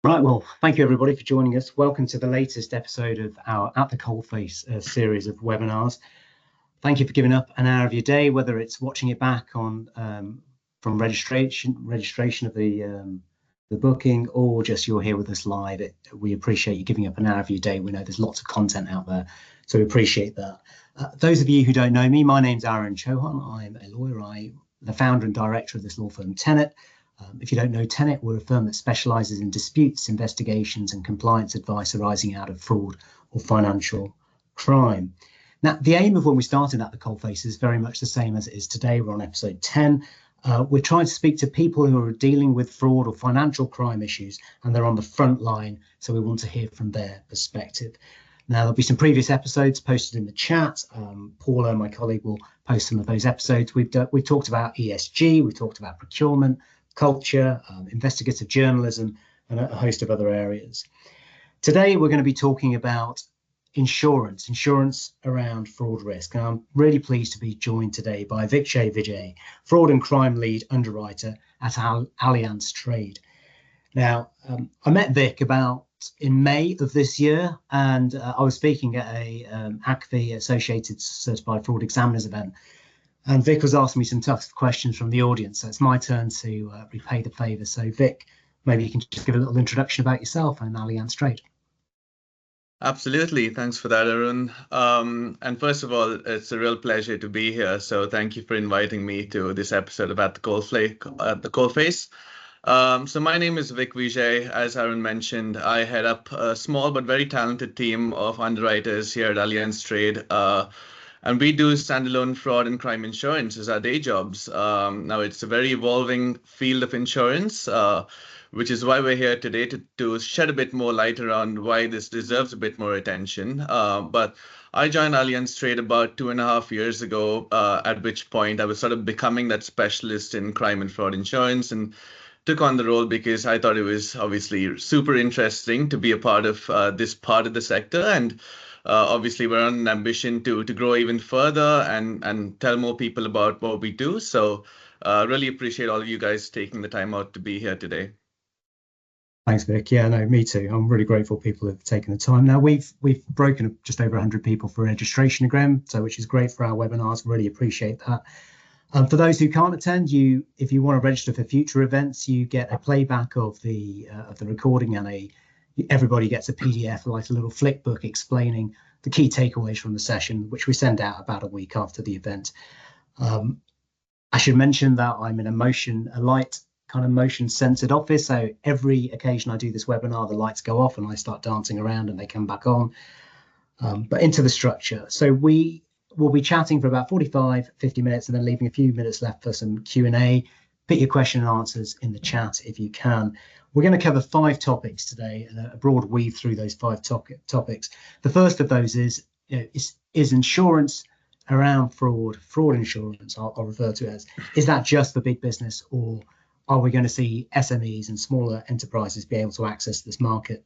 Right, well, thank you everybody for joining us. Welcome to the latest episode of our At the Coalface series of webinars. Thank you for giving up an hour of your day, whether it's watching it back on from registration of the booking, or just you're here with us live. We appreciate you giving up an hour of your day. We know there's lots of content out there, so we appreciate that. Those of you who don't know me, my name's Arun Chauhan. I'm a lawyer. I'm the founder and director of this law firm, Tenet. If you don't know Tenet, we're a firm that specialises in disputes, investigations and compliance advice arising out of fraud or financial crime. Now, the aim of when we started At the Coalface is very much the same as it is today. We're on episode 10. We're trying to speak to people who are dealing with fraud or financial crime issues, and they're on the front line, so we want to hear from their perspective. Now, there'll be some previous episodes posted in the chat. Paula, my colleague, will post some of those episodes. We've talked about ESG, we've talked about procurement, culture, investigative journalism, and a host of other areas. Today, we're going to be talking about insurance around fraud risk. And I'm really pleased to be joined today by Vikshay Vijai, Fraud and Crime Lead Underwriter at Allianz Trade. Now, I met Vic in May of this year, and I was speaking at a ACFI Associated Certified Fraud Examiners event. And Vic was asking me some tough questions from the audience. So it's my turn to repay the favour. So Vic, maybe you can just give a little introduction about yourself and Allianz Trade. Absolutely. Thanks for that, Arun. And first of all, it's a real pleasure to be here. So thank you for inviting me to this episode of At the Coalface. So my name is Vikshay Vijai. As Arun mentioned, I head up a small but very talented team of underwriters here at Allianz Trade. And we do standalone fraud and crime insurance as our day jobs. Now, it's a very evolving field of insurance, which is why we're here today to shed a bit more light around why this deserves a bit more attention. But I joined Allianz Trade about 2.5 years ago, at which point I was sort of becoming that specialist in crime and fraud insurance, and took on the role because I thought it was obviously super interesting to be a part of this part of the sector. And obviously, we're on an ambition to grow even further and tell more people about what we do. So really appreciate all of you guys taking the time out to be here today. Thanks, Vic. Yeah, no, me too. I'm really grateful people have taken the time. Now, we've broken just over 100 people for registration again, so which is great for our webinars. Really appreciate that. For those who can't attend, if you want to register for future events, you get a playback of the recording, and everybody gets a PDF, like a little flick book explaining the key takeaways from the session, which we send out about a week after the event. I should mention that I'm in a light kind of motion-censored office, so every occasion I do this webinar, the lights go off and I start dancing around and they come back on. But into the structure. So we will be chatting for about 50 minutes and then leaving a few minutes left for some Q&A. Put your question and answers in the chat if you can. We're going to cover 5 topics today, and a broad weave through those 5 topics. The first of those is insurance around fraud insurance, I'll refer to it as. Is that just for big business, or are we going to see SMEs and smaller enterprises be able to access this market?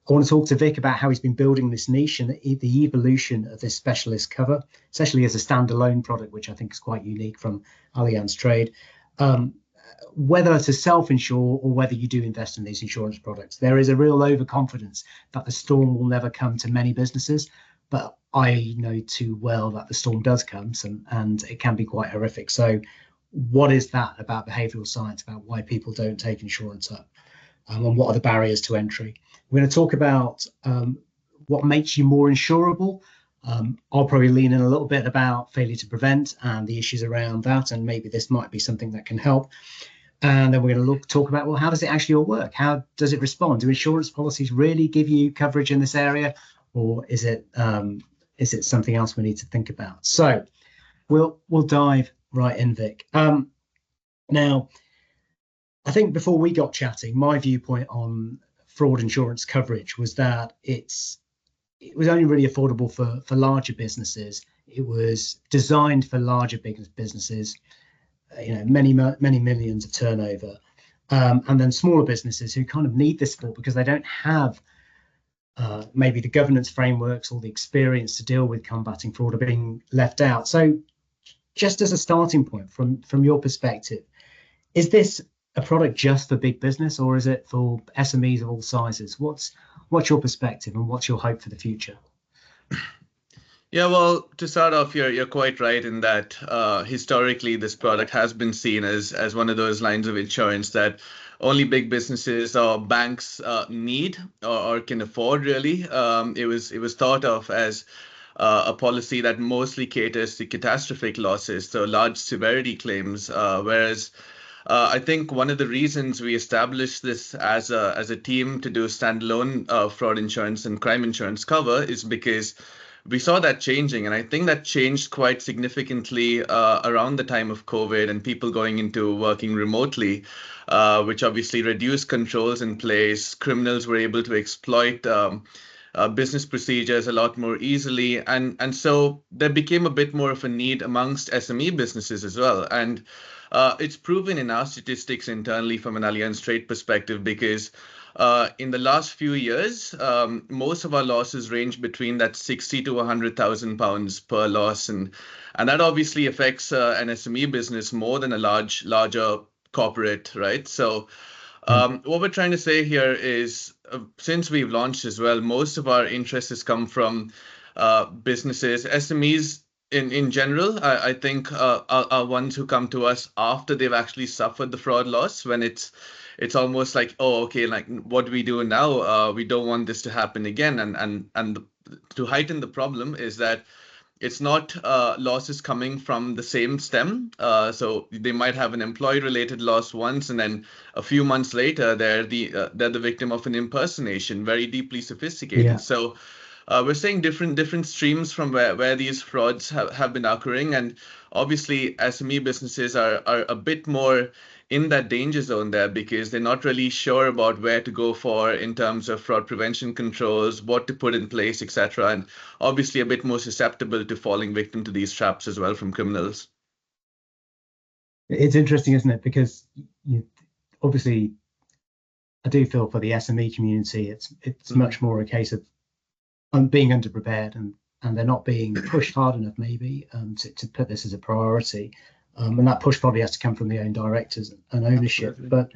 I want to talk to Vic about how he's been building this niche and the evolution of this specialist cover, especially as a standalone product, which I think is quite unique from Allianz Trade. Whether to self-insure or whether you do invest in these insurance products, there is a real overconfidence that the storm will never come to many businesses, but I know too well that the storm does come, and it can be quite horrific. So what is that about behavioural science, about why people don't take insurance up, and what are the barriers to entry? We're going to talk about what makes you more insurable. I'll probably lean in a little bit about failure to prevent and the issues around that, and maybe this might be something that can help. And then we're going to talk about, well, how does it actually all work? How does it respond? Do insurance policies really give you coverage in this area, or is it something else we need to think about? So we'll dive right in, Vic. Now, I think before we got chatting, my viewpoint on fraud insurance coverage was that it was only really affordable for larger businesses. It was designed for larger businesses, many millions of turnover, and then smaller businesses who kind of need this support because they don't have maybe the governance frameworks or the experience to deal with combating fraud, are being left out. So just as a starting point from your perspective, is this a product just for big business, or is it for SMEs of all sizes? What's your perspective and what's your hope for the future? Yeah, well, to start off, you're quite right in that historically this product has been seen as one of those lines of insurance that only big businesses or banks need or can afford. Really, it was thought of as a policy that mostly caters to catastrophic losses, so large severity claims. Whereas I think one of the reasons we established this as a team to do standalone fraud insurance and crime insurance cover is because we saw that changing, and I think that changed quite significantly around the time of COVID and people going into working remotely, which obviously reduced controls in place. Criminals were able to exploit business procedures a lot more easily, and so there became a bit more of a need amongst SME businesses as well. And it's proven in our statistics internally from an Allianz Trade perspective because in the last few years, most of our losses range between that 60 to 100,000 pounds per loss, and that obviously affects an SME business more than a larger corporate, right? So what we're trying to say here is, since we've launched as well, most of our interest has come from businesses, SMEs in general. I think are ones who come to us after they've actually suffered the fraud loss, when it's almost like, oh, okay, like what do we do now? We don't want this to happen again, and to heighten the problem is that it's not losses coming from the same stem. So they might have an employee-related loss once, and then a few months later, they're the victim of an impersonation, very deeply sophisticated. Yeah. So we're seeing different streams from where these frauds have been occurring, and obviously SME businesses are a bit more in that danger zone there because they're not really sure about where to go for in terms of fraud prevention controls, what to put in place, etc. And obviously a bit more susceptible to falling victim to these traps as well from criminals. It's interesting, isn't it? Because obviously, I do feel for the SME community, it's much more a case of being underprepared and they're not being pushed hard enough, maybe, to put this as a priority. And that push probably has to come from the own directors and ownership. Absolutely.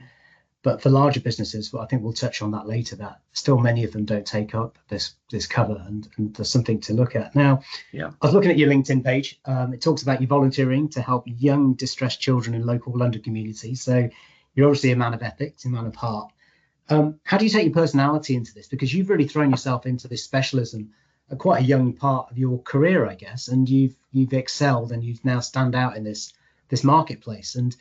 But for larger businesses, well, I think we'll touch on that later, that still many of them don't take up this cover, and there's something to look at. Now, Yeah. I was looking at your LinkedIn page. It talks about you volunteering to help young distressed children in local London communities. So you're obviously a man of ethics, a man of heart. How do you take your personality into this? Because you've really thrown yourself into this specialism at quite a young part of your career, I guess, and you've excelled and you've now stand out in this marketplace. And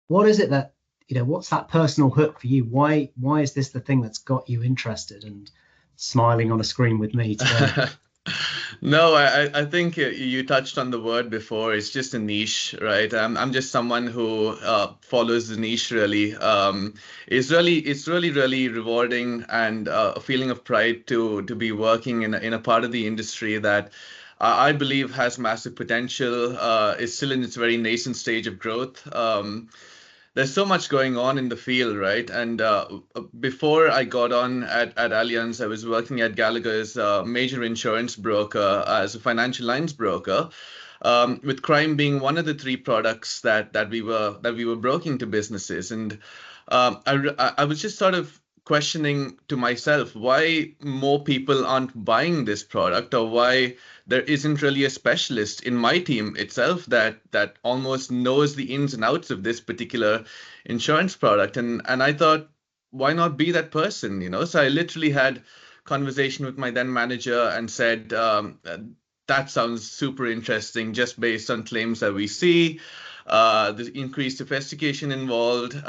what is it that, what's that personal hook for you? Why is this the thing that's got you interested and smiling on a screen with me today? No, I think you touched on the word before. It's just a niche, right? I'm just someone who follows the niche really. It's really rewarding and a feeling of pride to be working in a part of the industry that I believe has massive potential. It's still in its very nascent stage of growth. There's so much going on in the field, right? And before I got on at Allianz, I was working at Gallagher's major insurance broker as a financial lines broker, with crime being one of the three products that we were broking to businesses. And I was just sort of questioning to myself why more people aren't buying this product, or why there isn't really a specialist in my team itself that almost knows the ins and outs of this particular insurance product. And I thought, why not be that person, So I literally had conversation with my then manager and said, that sounds super interesting just based on claims that we see, the increased sophistication involved.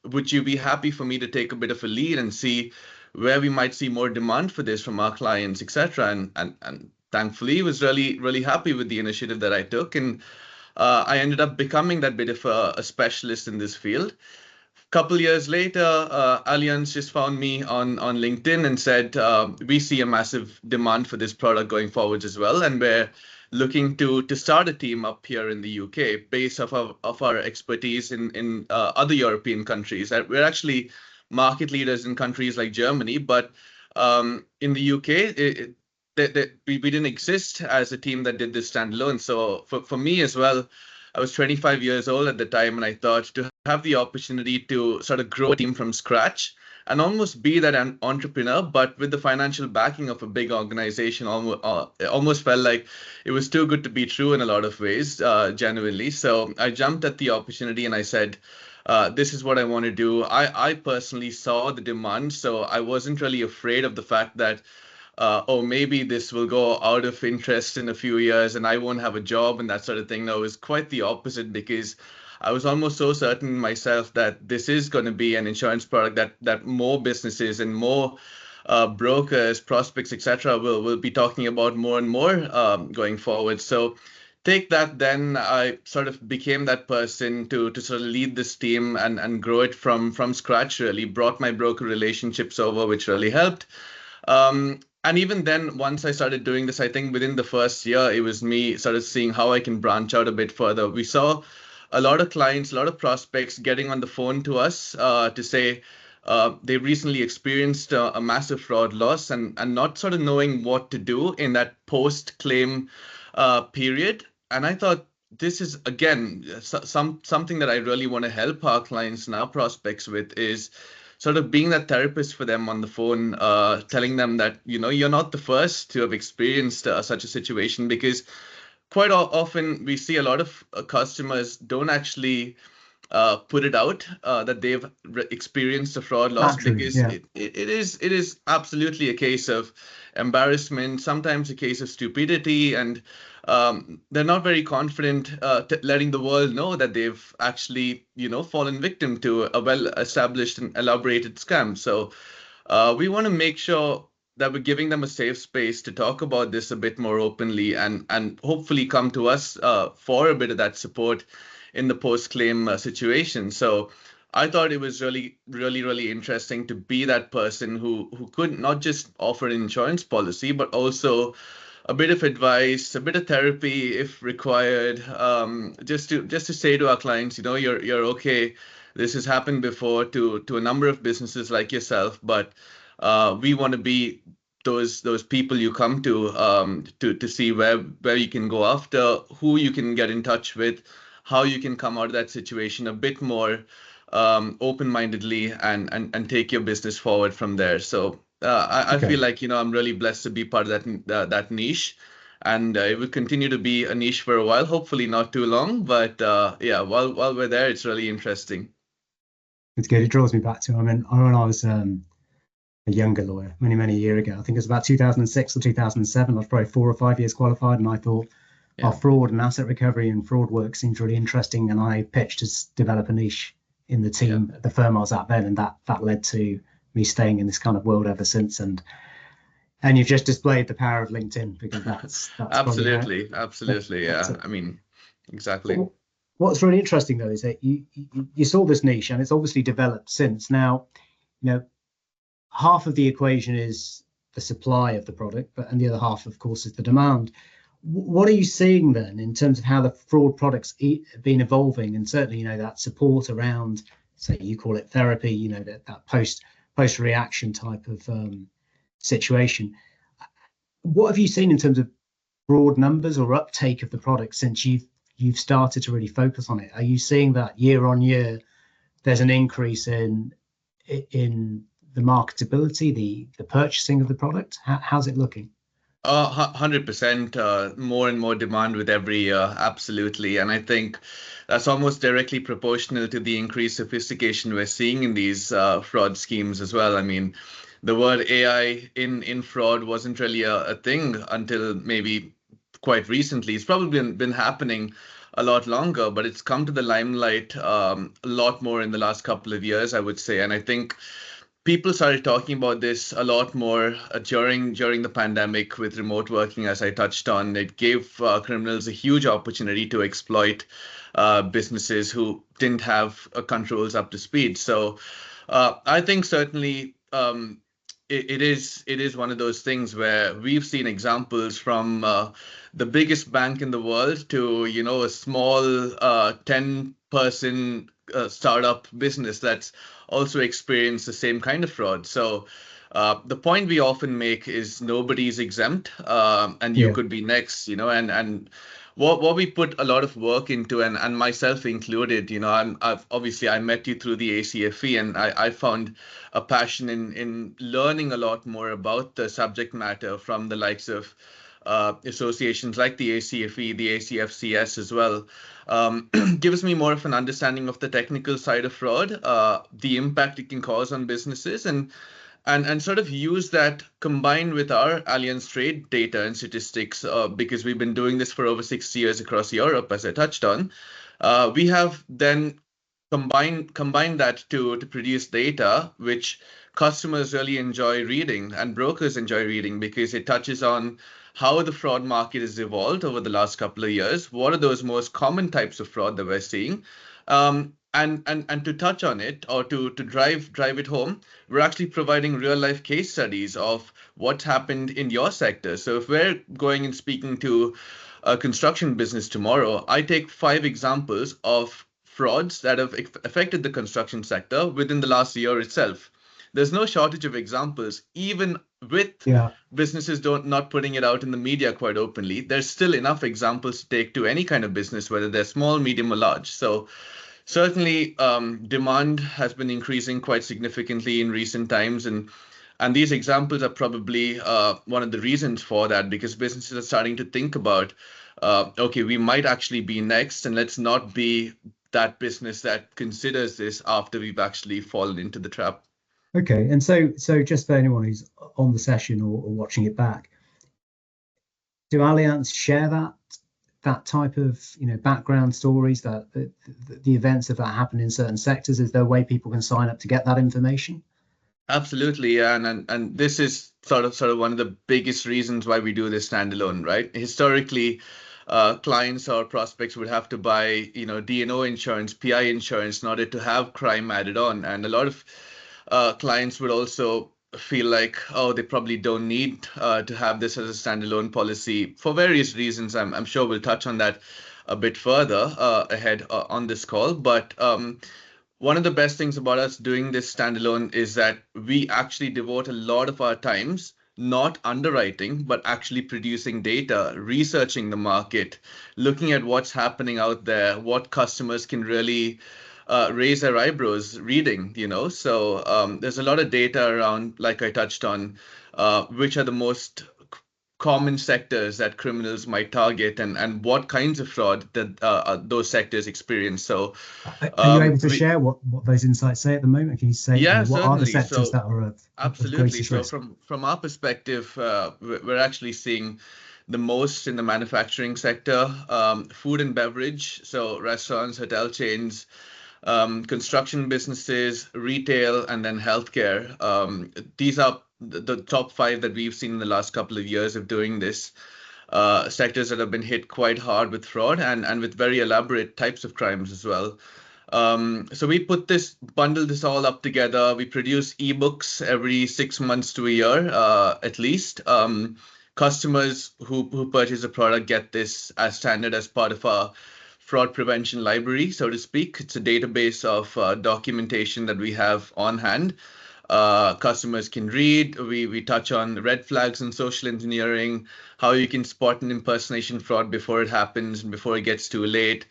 Would you be happy for me to take a bit of a lead and see where we might see more demand for this from our clients, etc.? And thankfully, was really happy with the initiative that I took, and I ended up becoming that bit of a specialist in this field. Couple years later, Allianz just found me on LinkedIn and said, we see a massive demand for this product going forwards as well, and we're looking to start a team up here in the UK based off of our expertise in other European countries. We're actually market leaders in countries like Germany, but in the UK, we didn't exist as a team that did this standalone. So for me as well, I was 25 years old at the time, and I thought to have the opportunity to sort of grow a team from scratch and almost be that an entrepreneur, but with the financial backing of a big organization, almost felt like it was too good to be true in a lot of ways, genuinely. So I jumped at the opportunity and I said, this is what I want to do. I personally saw the demand, so I wasn't really afraid of the fact that, oh, maybe this will go out of interest in a few years and I won't have a job and that sort of thing. No, it was quite the opposite, because I was almost so certain myself that this is going to be an insurance product that more businesses and more brokers, prospects, etc., will be talking about more and more going forward. So take that, then I sort of became that person to sort of lead this team and grow it from scratch. Really brought my broker relationships over, which really helped. And even then, once I started doing this, I think within the first year, it was me sort of seeing how I can branch out a bit further. We saw a lot of clients, a lot of prospects getting on the phone to us to say they recently experienced a massive fraud loss and not sort of knowing what to do in that post-claim period. And I thought, this is, again, something that I really want to help our clients and our prospects with, is sort of being that therapist for them on the phone, telling them that, you're not the first to have experienced such a situation, because quite often we see a lot of customers don't actually put it out that they've experienced a fraud loss, because Yeah. it is absolutely a case of embarrassment, sometimes a case of stupidity, and they're not very confident letting the world know that they've actually fallen victim to a well-established and elaborated scam. So we want to make sure that we're giving them a safe space to talk about this a bit more openly, and hopefully come to us for a bit of that support in the post-claim situation. So I thought it was really, really, really interesting to be that person who could not just offer an insurance policy, but also a bit of advice, a bit of therapy if required, just to say to our clients, you're okay. This has happened before to a number of businesses like yourself, but we want to be those people you come to see where you can go after, who you can get in touch with, how you can come out of that situation a bit more open-mindedly and take your business forward from there. So I feel like I'm really blessed to be part of that niche, and it will continue to be a niche for a while. Hopefully not too long, but yeah, while we're there, it's really interesting. It's good. It draws me back to, when I was a younger lawyer many a year ago. I think it was about 2006 or 2007. I was probably 4 or 5 years qualified, and I thought, our fraud and asset recovery and fraud work seems really interesting, and I pitched to develop a niche in the team at the firm I was at then, and that led to me staying in this kind of world ever since. And you've just displayed the power of LinkedIn, because that's absolutely, yeah. I mean, exactly. What's really interesting though is that you saw this niche, and it's obviously developed since. Now, half of the equation is the supply of the product, and the other half, of course, is the demand. What are you seeing then in terms of how the fraud products have been evolving, and certainly that support around, say, you call it therapy, that post reaction type of situation? What have you seen in terms of broad numbers or uptake of the product since you've started to really focus on it? Are you seeing that year on year there's an increase in the marketability, the purchasing of the product? How's it looking? 100% more and more demand with every year, absolutely. And I think that's almost directly proportional to the increased sophistication we're seeing in these fraud schemes as well. I mean, the word AI in fraud wasn't really a thing until maybe quite recently. It's probably been happening a lot longer, but it's come to the limelight a lot more in the last couple of years, I would say. And I think people started talking about this a lot more during the pandemic with remote working, as I touched on. It gave criminals a huge opportunity to exploit businesses who didn't have controls up to speed. So I think certainly it is one of those things where we've seen examples from the biggest bank in the world to a small 10-person startup business that's also experienced the same kind of fraud. So the point we often make is nobody's exempt, and you could be next, and what we put a lot of work into, and myself included, I met you through the ACFE, and I found a passion in learning a lot more about the subject matter from the likes of associations like the ACFE, the ACFCS as well. Gives me more of an understanding of the technical side of fraud, the impact it can cause on businesses, and sort of use that combined with our Allianz Trade data and statistics, because we've been doing this for over 6 years across Europe, as I touched on. We have then combine that to produce data which customers really enjoy reading and brokers enjoy reading, because it touches on how the fraud market has evolved over the last couple of years. What are those most common types of fraud that we're seeing? And to touch on it, or to drive it home, we're actually providing real life case studies of what happened in your sector. So if we're going and speaking to a construction business tomorrow, I take 5 examples of frauds that have affected the construction sector within the last year itself. There's no shortage of examples, even with businesses not putting it out in the media quite openly. There's still enough examples to take to any kind of business, whether they're small, medium, or large. So certainly, demand has been increasing quite significantly in recent times, and these examples are probably one of the reasons for that, because businesses are starting to think about, okay, we might actually be next, and let's not be that business that considers this after we've actually fallen into the trap. Okay, and so just for anyone who's on the session or watching it back, do Allianz share that type of background stories, that the events that happen in certain sectors? Is there a way people can sign up to get that information? Absolutely, yeah, and this is sort of one of the biggest reasons why we do this standalone, right? Historically, clients or prospects would have to buy, D&O insurance, PI insurance in order to have crime added on, and a lot of clients would also feel like, oh, they probably don't need to have this as a standalone policy for various reasons. I'm sure we'll touch on that a bit further ahead on this call, but one of the best things about us doing this standalone is that we actually devote a lot of our times not underwriting, but actually producing data, researching the market, looking at what's happening out there, what customers can really raise their eyebrows reading, So there's a lot of data around, like I touched on, which are the most common sectors that criminals might target, and what kinds of fraud that those sectors experience. So are you able to share what those insights say at the moment? Can you say what are the sectors that are of greatest risk? So from our perspective, we're actually seeing the most in the manufacturing sector, food and beverage, so restaurants, hotel chains, construction businesses, retail, and then healthcare. These are the top 5 that we've seen in the last couple of years of doing this. Sectors that have been hit quite hard with fraud and with very elaborate types of crimes as well. So we bundle this all up together. We produce ebooks every 6 months to a year, at least. Customers who purchase a product get this as standard as part of our fraud prevention library, so to speak. It's a database of documentation that we have on hand. Customers can read. We touch on red flags in social engineering, how you can spot an impersonation fraud before it happens and before it gets too late.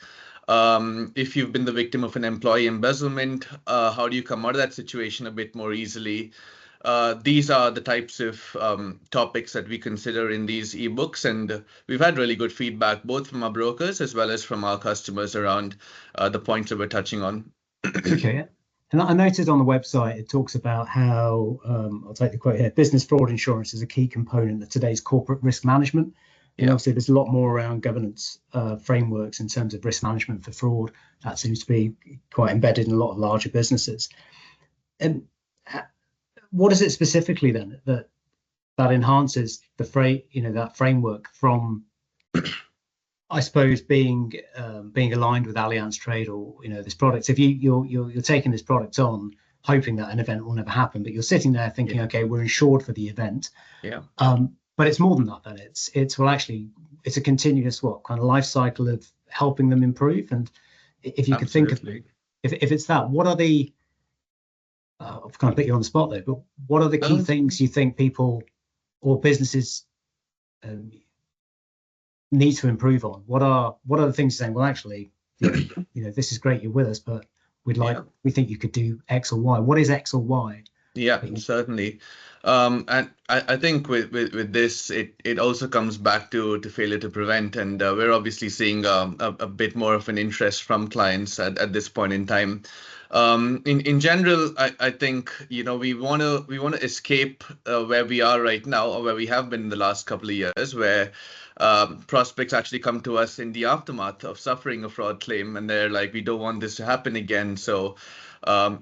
If you've been the victim of an employee embezzlement, how do you come out of that situation a bit more easily? These are the types of topics that we consider in these ebooks, and we've had really good feedback both from our brokers as well as from our customers around the points that we're touching on. Okay. And I noted on the website, it talks about how, I'll take the quote here, business fraud insurance is a key component of today's corporate risk management. And obviously, there's a lot more around governance frameworks in terms of risk management for fraud. That seems to be quite embedded in a lot of larger businesses. And what is it specifically then that enhances that framework from, I suppose, being aligned with Allianz Trade or this product? If you're taking this product on, hoping that an event will never happen, but you're sitting there thinking, okay, we're insured for the event. Yeah. But it's more than that. Then it's a continuous kind of life cycle of helping them improve. And if you could think of if it's that, what are the I've kind of put you on the spot there, but what are the key things you think people or businesses need to improve on? What are the things saying, well, actually, this is great, you're with us, but we think you could do X or Y. What is X or Y? Yeah, certainly. And I think with this, it also comes back to failure to prevent. And we're obviously seeing a bit more of an interest from clients at this point in time. In general, I think, we want to escape where we are right now, or where we have been in the last couple of years, where prospects actually come to us in the aftermath of suffering a fraud claim, and they're like, we don't want this to happen again. So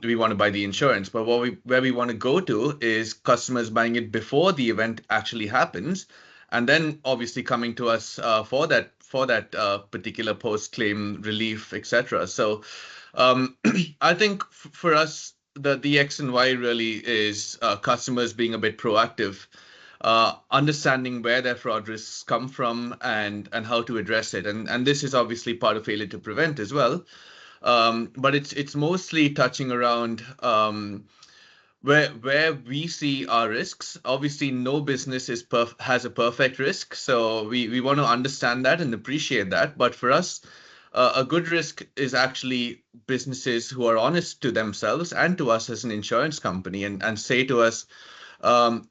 we want to buy the insurance. But where we want to go to is customers buying it before the event actually happens, and then obviously coming to us for that particular post-claim relief, etc. So I think for us, the X and Y really is customers being a bit proactive, understanding where their fraud risks come from, and how to address it. And this is obviously part of failure to prevent as well. But it's mostly touching around where we see our risks. Obviously, no business has a perfect risk, so we want to understand that and appreciate that. But for us, a good risk is actually businesses who are honest to themselves and to us as an insurance company, and say to us,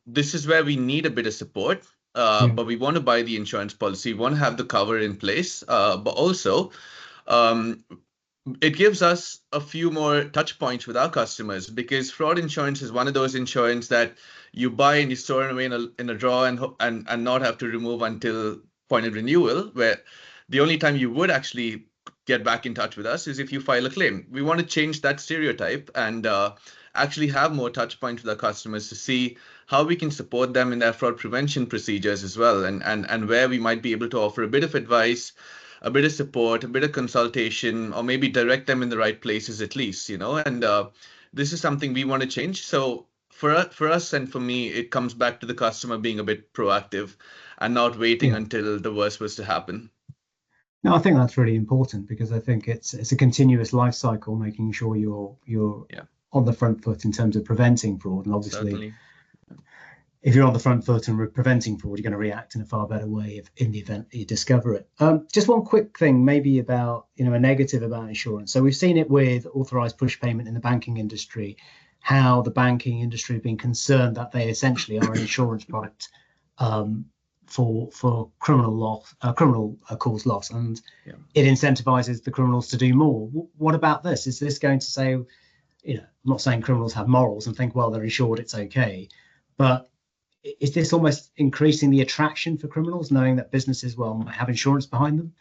this is where we need a bit of support, but we want to buy the insurance policy, we want to have the cover in place, but also um, it gives us a few more touch points with our customers, because fraud insurance is one of those insurance that you buy and you store it away in a drawer, and not have to remove until point of renewal, where the only time you would actually get back in touch with us is if you file a claim. We want to change that stereotype, and actually have more touch points with our customers to see how we can support them in their fraud prevention procedures as well, and where we might be able to offer a bit of advice, a bit of support, a bit of consultation, or maybe direct them in the right places at least, and this is something we want to change. So for us and for me, it comes back to the customer being a bit proactive and not waiting until the worst was to happen. No, I think that's really important, because I think it's a continuous life cycle, making sure you're on the front foot in terms of preventing fraud. And obviously, Certainly. If you're on the front foot and preventing fraud, you're going to react in a far better way in the event that you discover it. Just one quick thing, maybe about a negative about insurance. So we've seen it with authorized push payment in the banking industry, how the banking industry have been concerned that they essentially are an insurance product for criminal cause loss, and it incentivizes the criminals to do more. What about this? Is this going to say, I'm not saying criminals have morals and think, well, they're insured, it's okay, but is this almost increasing the attraction for criminals, knowing that businesses might have insurance behind them?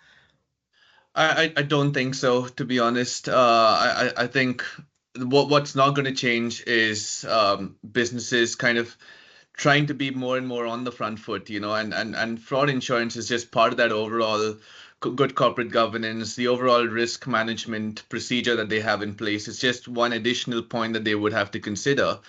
I don't think so, to be honest. I think what's not going to change is businesses kind of trying to be more and more on the front foot, and fraud insurance is just part of that overall good corporate governance, the overall risk management procedure that they have in place. It's just one additional point that they would have to consider.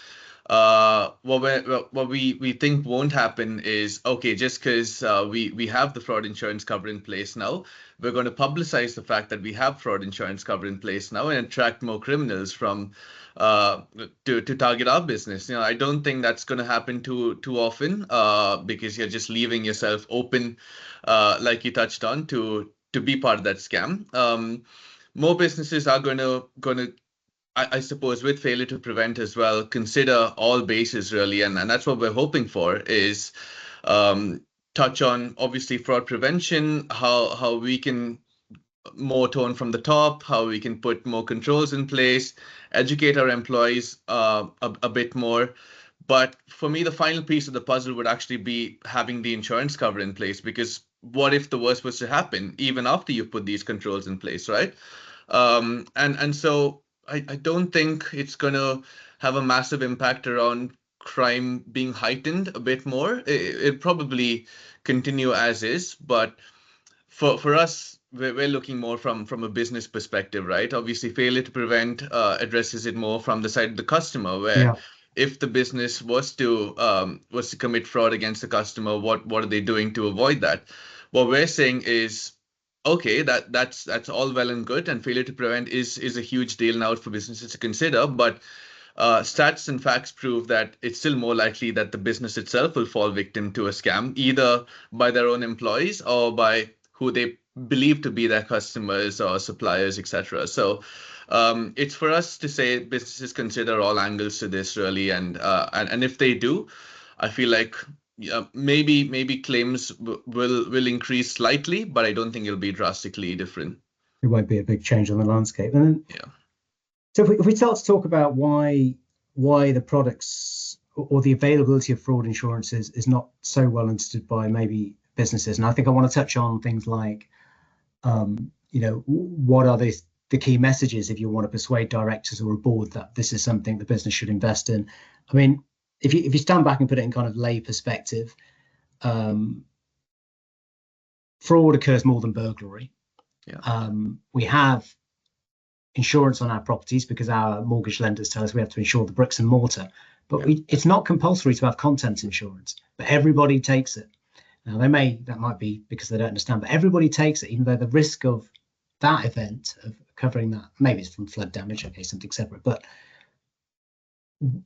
What we think won't happen is, okay, just because we have the fraud insurance cover in place now, we're going to publicize the fact that we have fraud insurance cover in place now and attract more criminals to target our business. I don't think that's going to happen too often, because you're just leaving yourself open, like you touched on, to be part of that scam. More businesses are going to I suppose, with failure to prevent as well, consider all bases really, and that's what we're hoping for, is touch on obviously fraud prevention, how we can more tone from the top, how we can put more controls in place, educate our employees a bit more. But for me, the final piece of the puzzle would actually be having the insurance cover in place, because what if the worst was to happen even after you put these controls in place, right? And so I don't think it's going to have a massive impact around crime being heightened a bit more. It probably continue as is, but for us, we're looking more from a business perspective, right? Obviously, failure to prevent addresses it more from the side of the customer, where if the business was to commit fraud against the customer, what are they doing to avoid that? What we're saying is, okay, that's all well and good, and failure to prevent is a huge deal now for businesses to consider, but stats and facts prove that it's still more likely that the business itself will fall victim to a scam, either by their own employees or by who they believe to be their customers or suppliers, etc. So it's for us to say businesses consider all angles to this really, and if they do, I feel like maybe claims will increase slightly, but I don't think it'll be drastically different. It won't be a big change on the landscape. And then, Yeah. so if we start to talk about why the products or the availability of fraud insurance is not so well understood by maybe businesses, and I think I want to touch on things like, what are the key messages if you want to persuade directors or a board that this is something the business should invest in. I mean, if you stand back and put it in kind of lay perspective, fraud occurs more than burglary. Yeah. We have insurance on our properties because our mortgage lenders tell us we have to insure the bricks and mortar, but it's not compulsory to have contents insurance, but everybody takes it. Now that might be because they don't understand, but everybody takes it, even though the risk of that event of covering that, maybe it's from flood damage, okay, something separate, but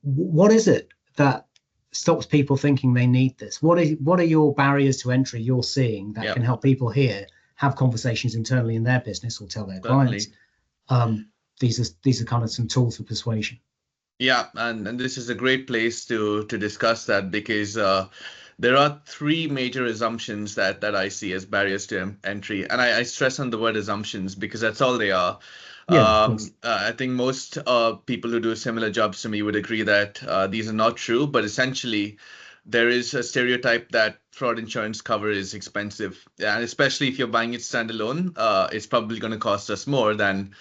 what is it that stops people thinking they need this? What are your barriers to entry you're seeing that can help people here have conversations internally in their business or tell their clients? These are kind of some tools for persuasion. Yeah, and this is a great place to discuss that, because there are three major assumptions that I see as barriers to entry, and I stress on the word assumptions because that's all they are. I think most people who do similar jobs to me would agree that these are not true, but essentially there is a stereotype that fraud insurance cover is expensive, and especially if you're buying it standalone, it's probably going to cost us more than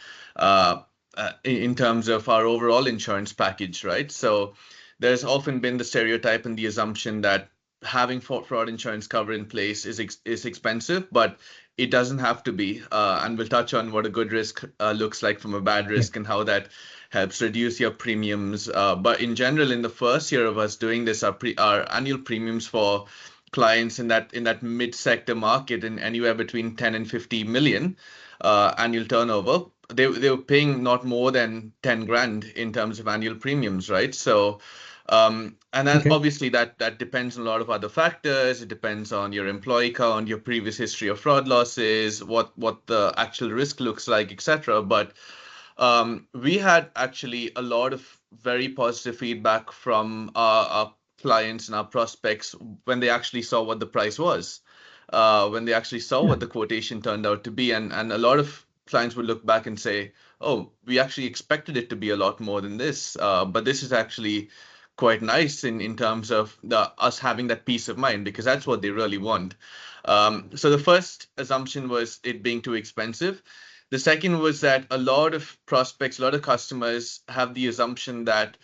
in terms of our overall insurance package, right? So there's often been the stereotype and the assumption that having fraud insurance cover in place is expensive, but it doesn't have to be. And we'll touch on what a good risk looks like from a bad risk and how that helps reduce your premiums. But in general, in the first year of us doing this, our annual premiums for clients in that mid-sector market, in anywhere between 10 and 50 million annual turnover, they were paying not more than 10 grand in terms of annual premiums, right? So and then obviously that depends on a lot of other factors. It depends on your employee count, your previous history of fraud losses, what the actual risk looks like, etc. But we had actually a lot of very positive feedback from our clients and our prospects when they actually saw what the price was, when they actually saw what the quotation turned out to be, and a lot of clients would look back and say, oh, we actually expected it to be a lot more than this, but this is actually quite nice in terms of us having that peace of mind, because that's what they really want. So the first assumption was it being too expensive. The second was that a lot of prospects, a lot of customers have the assumption that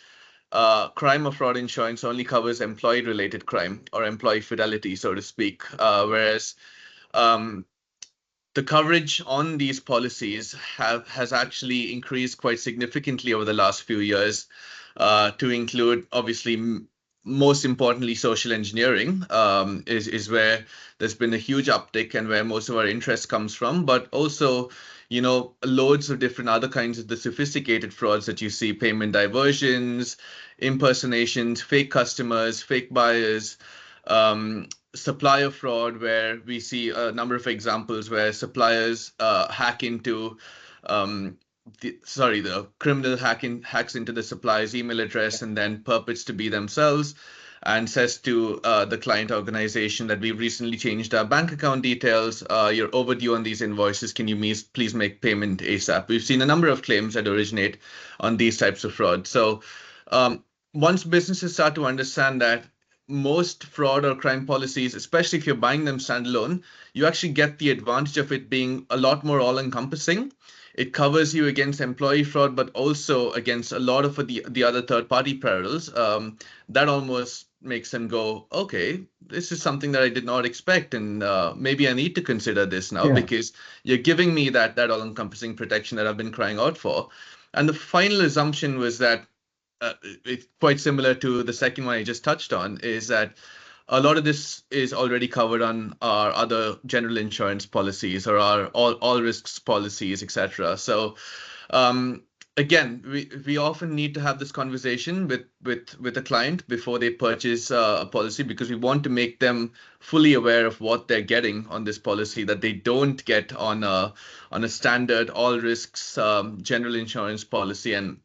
crime or fraud insurance only covers employee-related crime or employee fidelity, so to speak, whereas the coverage on these policies has actually increased quite significantly over the last few years, to include, obviously, most importantly, social engineering is where there's been a huge uptick and where most of our interest comes from, but also, loads of different other kinds of the sophisticated frauds that you see: payment diversions, impersonations, fake customers, fake buyers, supplier fraud, where we see a number of examples where suppliers hack into the criminal hacks into the supplier's email address and then purports to be themselves and says to the client organization that we've recently changed our bank account details, you're overdue on these invoices, can you please make payment ASAP? We've seen a number of claims that originate on these types of fraud. So once businesses start to understand that most fraud or crime policies, especially if you're buying them standalone, you actually get the advantage of it being a lot more all-encompassing. It covers you against employee fraud, but also against a lot of the other third-party perils. That almost makes them go, okay, this is something that I did not expect, and maybe I need to consider this now because you're giving me that all-encompassing protection that I've been crying out for. And the final assumption was that it's quite similar to the second one I just touched on, is that a lot of this is already covered on our other general insurance policies or our all risks policies, etc. So again, we often need to have this conversation with a client before they purchase a policy, because we want to make them fully aware of what they're getting on this policy that they don't get on a standard all risks general insurance policy. And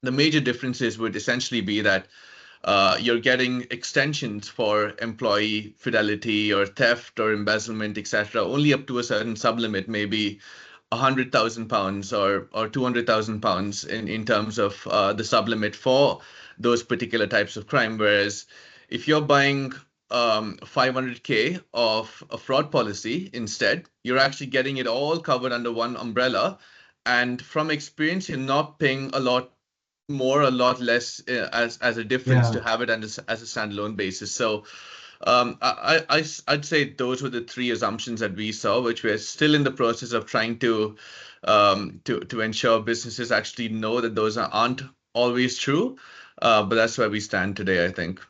the major differences would essentially be that you're getting extensions for employee fidelity or theft or embezzlement, etc., only up to a certain sublimit, maybe £100,000 or £200,000 in terms of the sublimit for those particular types of crime. Whereas if you're buying 500K of a fraud policy instead, you're actually getting it all covered under one umbrella. And from experience, you're not paying a lot more, a lot less as a difference to have it as a standalone basis. So I'd say those were the three assumptions that we saw, which we're still in the process of trying to ensure businesses actually know that those aren't always true. But that's where we stand today, I think.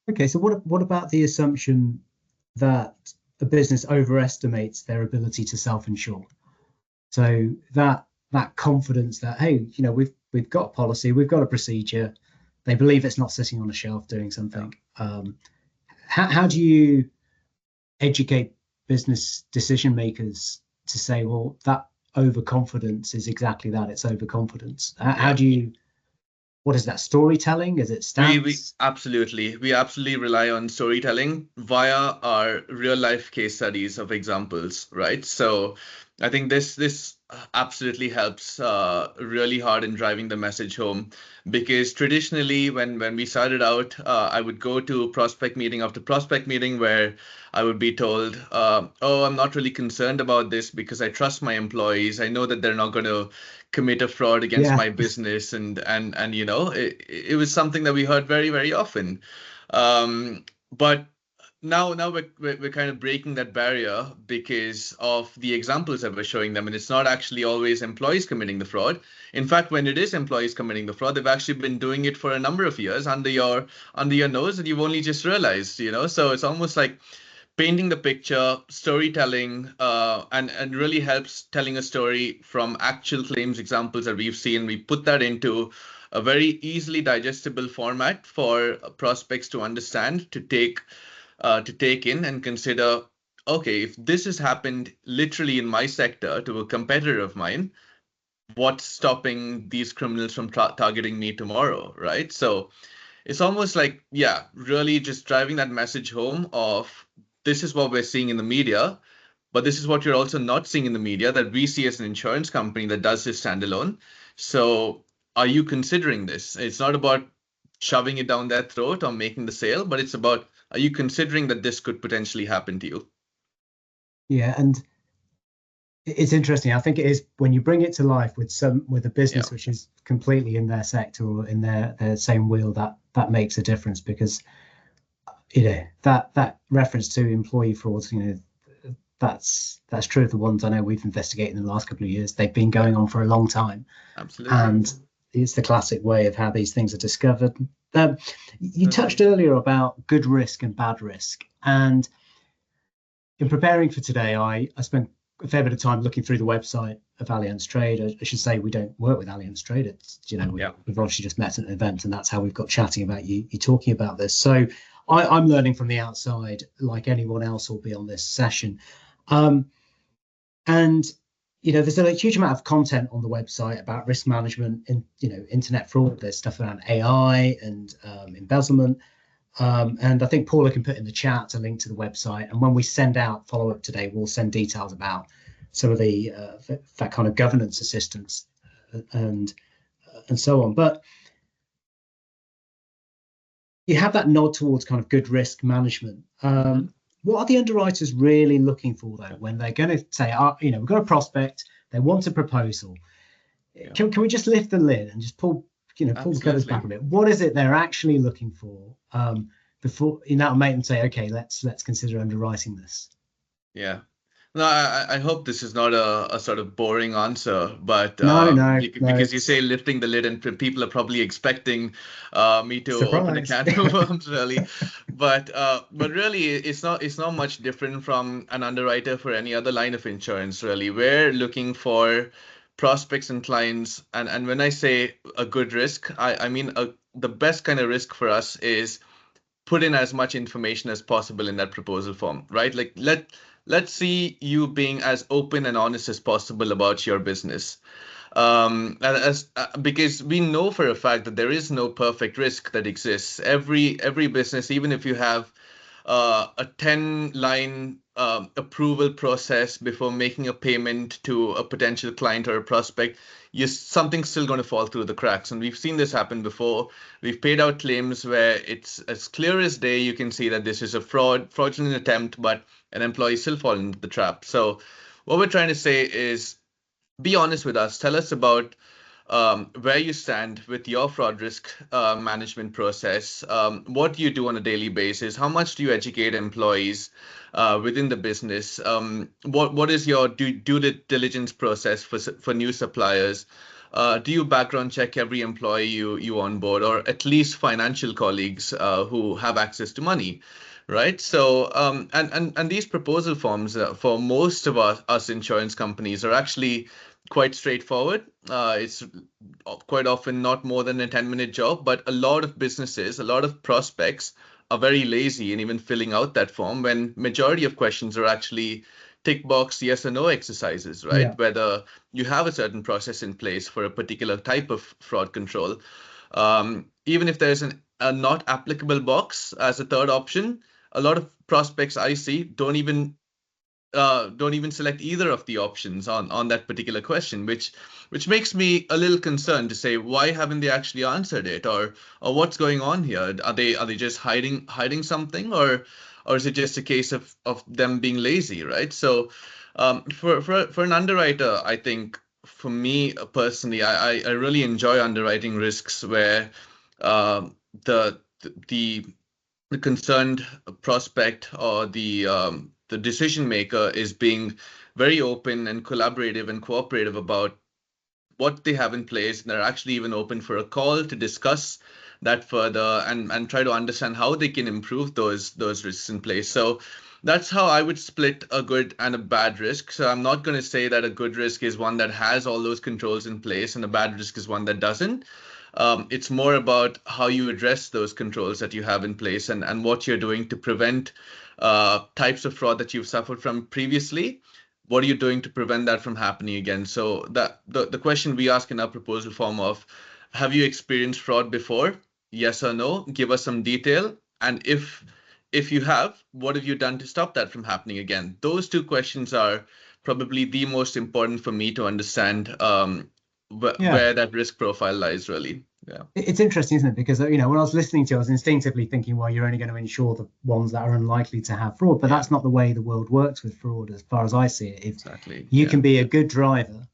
Okay, so what about the assumption that a business overestimates their ability to self-insure? So that confidence that, hey, we've got a policy, we've got a procedure, they believe it's not sitting on a shelf doing something. How do you educate business decision makers to say, well, that overconfidence is exactly that, it's overconfidence? How do you, what is that, storytelling? Is it stats? We absolutely rely on storytelling via our real life case studies of examples, right? So I think this absolutely helps really hard in driving the message home, because traditionally when we started out, I would go to prospect meeting after prospect meeting where I would be told, oh, I'm not really concerned about this because I trust my employees. I know that they're not going to commit a fraud against my business, and it was something that we heard very, very often. But now we're kind of breaking that barrier because of the examples that we're showing them, and it's not actually always employees committing the fraud. In fact, when it is employees committing the fraud, they've actually been doing it for a number of years under your nose, and you've only just realized, So it's almost like painting the picture, storytelling, and really helps telling a story from actual claims examples that we've seen. We put that into a very easily digestible format for prospects to understand, to take in and consider, okay, if this has happened literally in my sector to a competitor of mine, what's stopping these criminals from targeting me tomorrow, right? So it's almost like, really just driving that message home of, this is what we're seeing in the media, but this is what you're also not seeing in the media that we see as an insurance company that does this standalone. So are you considering this? It's not about shoving it down their throat or making the sale, but it's about, are you considering that this could potentially happen to you? Yeah, and it's interesting. I think it is when you bring it to life with a business which is completely in their sector or in their same wheel, that makes a difference, because that reference to employee frauds, that's true of the ones I know we've investigated in the last couple of years. They've been going on for a long time. Absolutely. And it's the classic way of how these things are discovered. You touched earlier about good risk and bad risk. And in preparing for today, I spent a fair bit of time looking through the website of Allianz Trade. I should say we don't work with Allianz Trade. It's, we've obviously just met at an event, and that's how we've got chatting about you talking about this. So I'm learning from the outside, like anyone else will be on this session. And there's a huge amount of content on the website about risk management and internet fraud. There's stuff around AI and embezzlement. And I think Paula can put in the chat a link to the website. And when we send out follow-up today, we'll send details about some of the that kind of governance assistance and so on. But you have that nod towards kind of good risk management. What are the underwriters really looking for, though, when they're going to say, we've got a prospect, they want a proposal? Can we just lift the lid and just pull the covers back a bit? What is it they're actually looking for before that'll make them say, okay, let's consider underwriting this? Yeah. No, I hope this is not a sort of boring answer, but because you say lifting the lid, and people are probably expecting me to open a can of worms, really. But really, it's not much different from an underwriter for any other line of insurance, really. We're looking for prospects and clients. And when I say a good risk, I mean the best kind of risk for us is put in as much information as possible in that proposal form, right? Like let's see you being as open and honest as possible about your business. Because we know for a fact that there is no perfect risk that exists. Every business, even if you have a 10-line approval process before making a payment to a potential client or a prospect, something's still going to fall through the cracks. And we've seen this happen before. We've paid out claims where it's as clear as day. You can see that this is a fraudulent attempt, but an employee still falls into the trap. So what we're trying to say is, be honest with us. Tell us about where you stand with your fraud risk management process. What do you do on a daily basis? How much do you educate employees within the business? What is your due diligence process for new suppliers? Do you background check every employee you onboard, or at least financial colleagues who have access to money? Right. So and these proposal forms for most of us insurance companies are actually quite straightforward. It's quite often not more than a 10-minute job, but a lot of businesses, a lot of prospects are very lazy in even filling out that form, when majority of questions are actually tick box yes or no exercises, right? Yeah. Whether you have a certain process in place for a particular type of fraud control. Even if there's a not applicable box as a third option, a lot of prospects I see don't even select either of the options on that particular question, which makes me a little concerned to say, why haven't they actually answered it, or what's going on here? Are they just hiding something, or is it just a case of them being lazy, right? So for an underwriter, I think for me personally, I really enjoy underwriting risks where the concerned prospect or the decision maker is being very open and collaborative and cooperative about what they have in place, and they're actually even open for a call to discuss that further and try to understand how they can improve those risks in place. So that's how I would split a good and a bad risk. So I'm not going to say that a good risk is one that has all those controls in place and a bad risk is one that doesn't. It's more about how you address those controls that you have in place and what you're doing to prevent types of fraud that you've suffered from previously. What are you doing to prevent that from happening again? So that the question we ask in our proposal form of, have you experienced fraud before? Yes or no? Give us some detail. And if you have, what have you done to stop that from happening again? Those two questions are probably the most important for me to understand where that risk profile lies, really. Yeah. It's interesting, isn't it? Because, when I was listening to you, I was instinctively thinking, well, you're only going to insure the ones that are unlikely to have fraud. But that's not the way the world works with fraud, as far as I see it. Exactly. You can be a good driver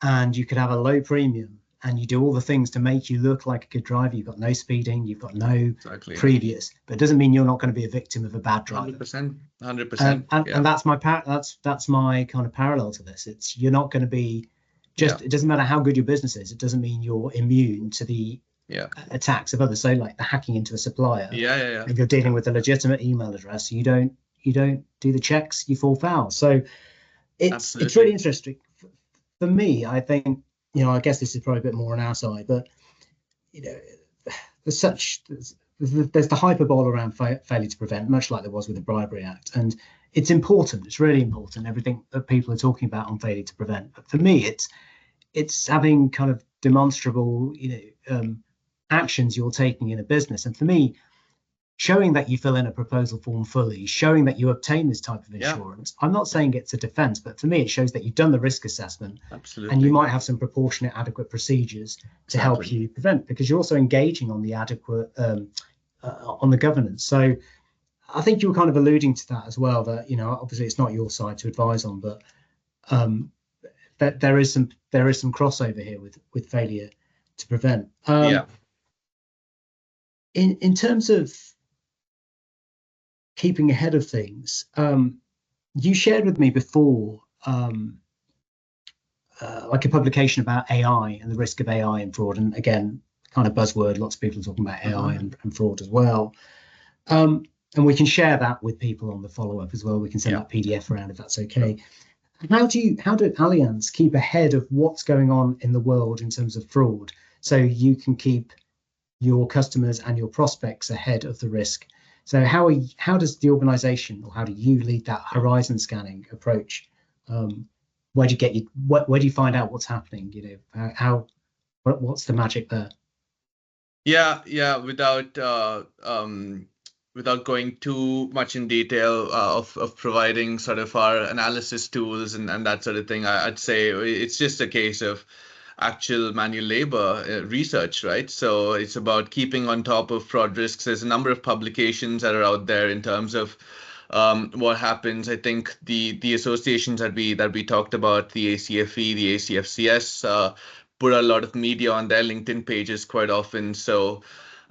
and you could have a low premium and you do all the things to make you look like a good driver. You've got no speeding, you've got no previous, but it doesn't mean you're not going to be a victim of a bad driver. 100%. And that's my kind of parallel to this. It's, you're not going to be it doesn't matter how good your business is. It doesn't mean you're immune to the attacks of others. So like the hacking into a supplier. If you're dealing with a legitimate email address, you don't do the checks, you fall foul. So it's really interesting. For me, I think, I guess this is probably a bit more on our side, but there's the hyperbole around failure to prevent, much like there was with the Bribery Act, and it's important. It's really important, everything that people are talking about on failure to prevent. But for me, it's having kind of demonstrable actions you're taking in a business. And for me, showing that you fill in a proposal form fully, showing that you obtain this type of insurance. I'm not saying it's a defense, but for me, it shows that you've done the risk assessment. Absolutely. And you might have some proportionate, adequate procedures to help you prevent, because you're also engaging on the adequate, on the governance. So I think you were kind of alluding to that as well, that, obviously it's not your side to advise on, but that there is some crossover here with failure to prevent. In terms of keeping ahead of things, you shared with me before like a publication about AI and the risk of AI and fraud, and again, kind of buzzword, lots of people are talking about AI and fraud as well. And we can share that with people on the follow-up as well. We can send that PDF around if that's okay. how do Allianz keep ahead of what's going on in the world in terms of fraud, so you can keep your customers and your prospects ahead of the risk? So how does the organization, or how do you lead that horizon scanning approach? Where do you get where do you find out what's happening? What's the magic there? Yeah, without going too much in detail of providing sort of our analysis tools and that sort of thing, I'd say it's just a case of actual manual labor research, right? So it's about keeping on top of fraud risks. There's a number of publications that are out there in terms of what happens. I think the associations that we talked about, the ACFE, the ACFCS, put a lot of media on their LinkedIn pages quite often. So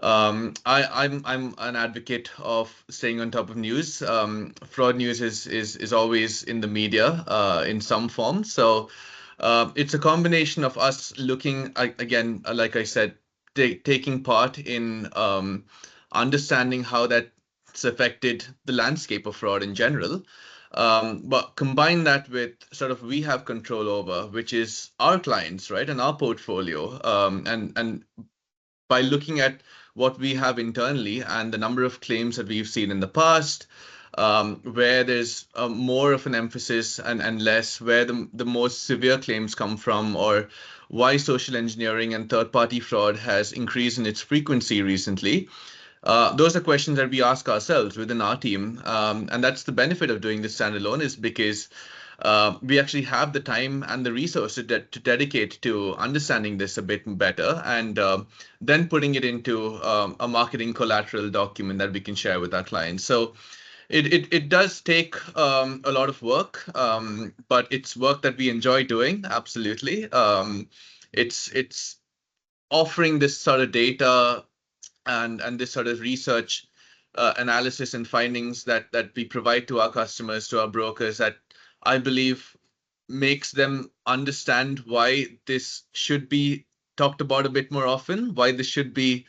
I'm an advocate of staying on top of news. Fraud news is always in the media in some form. So it's a combination of us looking again, like I said, taking part in understanding how that's affected the landscape of fraud in general. But combine that with sort of we have control over, which is our clients, right, and our portfolio. And by looking at what we have internally and the number of claims that we've seen in the past, where there's more of an emphasis and less, where the most severe claims come from, or why social engineering and third-party fraud has increased in its frequency recently. Those are questions that we ask ourselves within our team. And that's the benefit of doing this standalone, is because we actually have the time and the resources to dedicate to understanding this a bit better, and then putting it into a marketing collateral document that we can share with our clients. So it does take a lot of work, but it's work that we enjoy doing. Absolutely. It's offering this sort of data and this sort of research analysis and findings that we provide to our customers, to our brokers, that I believe makes them understand why this should be talked about a bit more often, why this should be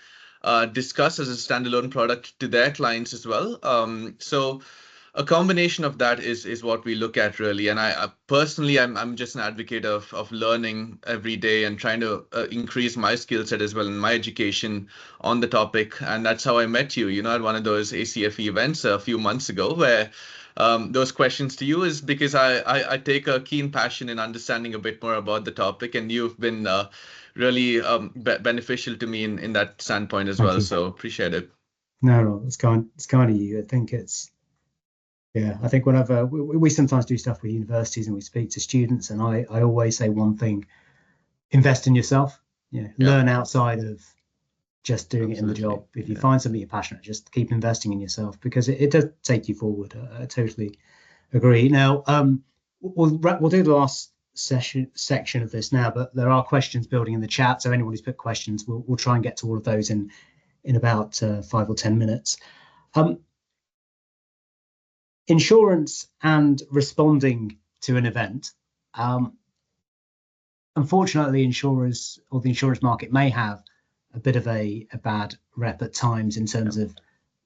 discussed as a standalone product to their clients as well. So a combination of that is what we look at, really. And I personally, I'm just an advocate of learning every day and trying to increase my skill set as well in my education on the topic. And that's how I met you, at one of those ACFE events a few months ago, where those questions to you is because I take a keen passion in understanding a bit more about the topic, and you've been really beneficial to me in that standpoint as Thank well. you. So appreciate it. No, it's kind of you. I think I think whenever we sometimes do stuff with universities and we speak to students, and I always say one thing: invest in yourself. Learn outside of just doing it in the job. If you find something you're passionate, just keep investing in yourself, because it does take you forward. I totally agree. Now, we'll do the last section of this now, but there are questions building in the chat. So anyone who's put questions, we'll try and get to all of those in about 5 or 10 minutes. Insurance and responding to an event. Unfortunately, insurers or the insurance market may have a bit of a bad rep at times in terms of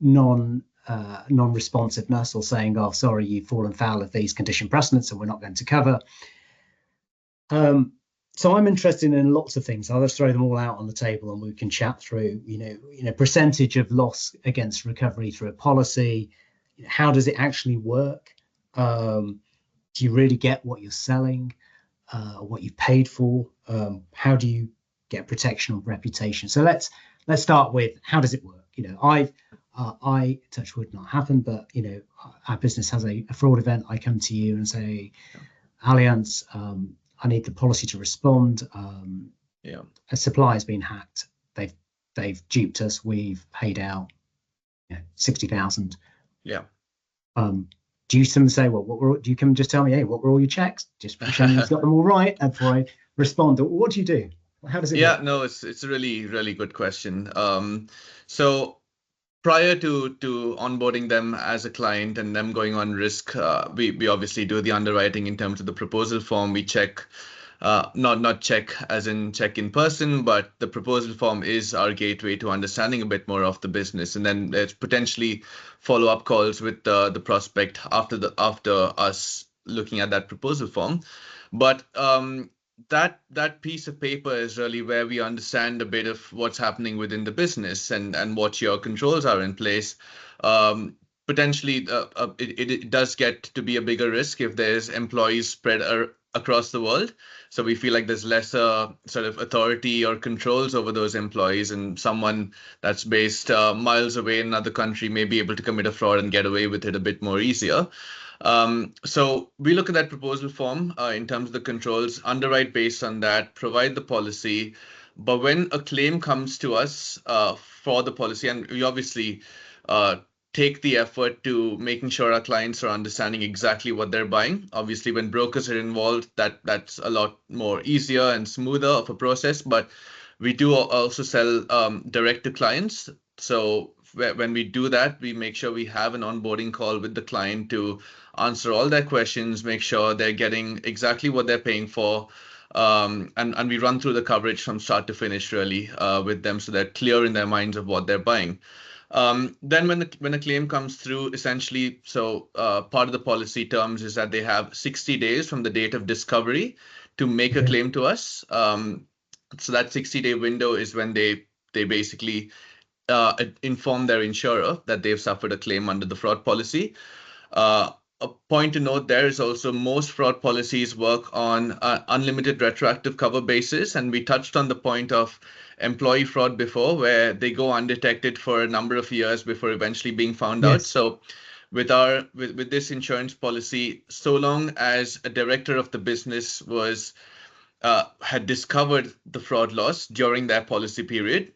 non-responsiveness, or saying, "Oh, sorry, you've fallen foul of these condition precedents, and we're not going to cover." So I'm interested in lots of things. I'll just throw them all out on the table, and we can chat through. Percentage of loss against recovery through a policy. How does it actually work? Do you really get what you're selling, what you've paid for? How do you get protection on reputation? So let's start with, how does it work? I touch wood, not happen, but our business has a fraud event. I come to you and say, Allianz, I need the policy to respond. A supplier has been hacked. They've duped us. We've paid out 60,000. Yeah. Do you say, well, do you come and just tell me, hey, what were all your checks? Just make sure you've got them all right before I respond. What do you do? How does it work? Yeah, no, it's a really, really good question. So prior to onboarding them as a client and them going on risk, we obviously do the underwriting in terms of the proposal form. We check, not check as in check in person, but the proposal form is our gateway to understanding a bit more of the business. And then there's potentially follow-up calls with the prospect after us looking at that proposal form. But that piece of paper is really where we understand a bit of what's happening within the business and what your controls are in place. Potentially, it does get to be a bigger risk if there's employees spread across the world. So we feel like there's lesser sort of authority or controls over those employees, and someone that's based miles away in another country may be able to commit a fraud and get away with it a bit more easier. So we look at that proposal form in terms of the controls, underwrite based on that, provide the policy. But when a claim comes to us for the policy, and we obviously take the effort to making sure our clients are understanding exactly what they're buying. Obviously, when brokers are involved, that's a lot more easier and smoother of a process. But we do also sell direct to clients. So when we do that, we make sure we have an onboarding call with the client to answer all their questions, make sure they're getting exactly what they're paying for. And we run through the coverage from start to finish, really, with them, so they're clear in their minds of what they're buying. Then when a claim comes through, essentially, so part of the policy terms is that they have 60 days from the date of discovery to make a claim to us. So that 60-day window is when they basically inform their insurer that they've suffered a claim under the fraud policy. A point to note there is also most fraud policies work on unlimited retroactive cover basis, and we touched on the point of employee fraud before, where they go undetected for a number of years before eventually being found out. So with this insurance policy, so long as a director of the business had discovered the fraud loss during their policy period,